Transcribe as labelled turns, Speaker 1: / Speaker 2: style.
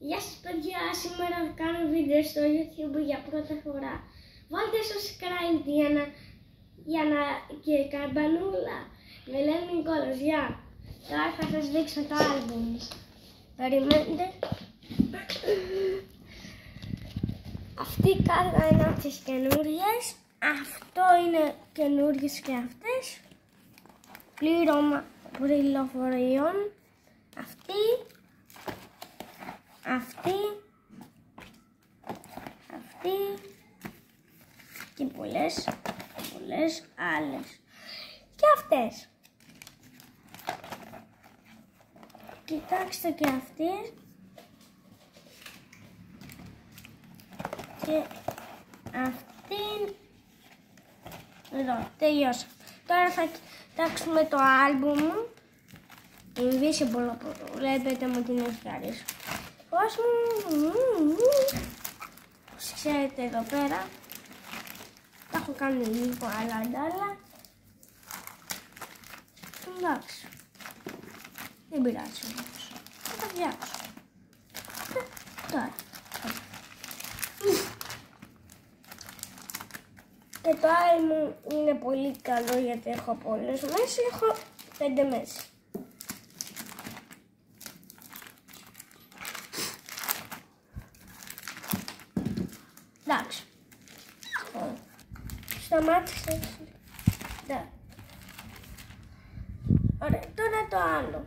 Speaker 1: Γεια σας παιδιά, σήμερα θα κάνω βίντεο στο YouTube για πρώτη φορά. Βάλτε subscribe και καμπανούλα. Με λένε Νικόλας, γεια. Τώρα θα σας δείξω το άλμπουμ. Περιμένετε. Αυτή η κάρτα είναι από τις καινούριες. Αυτό είναι καινούριες και αυτές. Πλήρωμα πληροφοριών. Αυτή και πολλές άλλες. Και αυτές. Κοιτάξτε και αυτές. Και αυτή. Εδώ, τελειώσα. Τώρα θα κοιτάξουμε το άλμπουμ μου. Invisible, βλέπετε μου την ευχαρίστω. Πώς ξέρετε εδώ πέρα, τα έχω κάνει λίγο άλλα αντάλλα. Εντάξει, δεν πειράζει όμως, θα τα φτιάξω. Τώρα. Και το άλλο μου είναι πολύ καλό γιατί έχω πολλές μέσεις, έχω 5 μέσεις. Εντάξει. Σταμάτησε. Ωραία, τώρα το άλλο.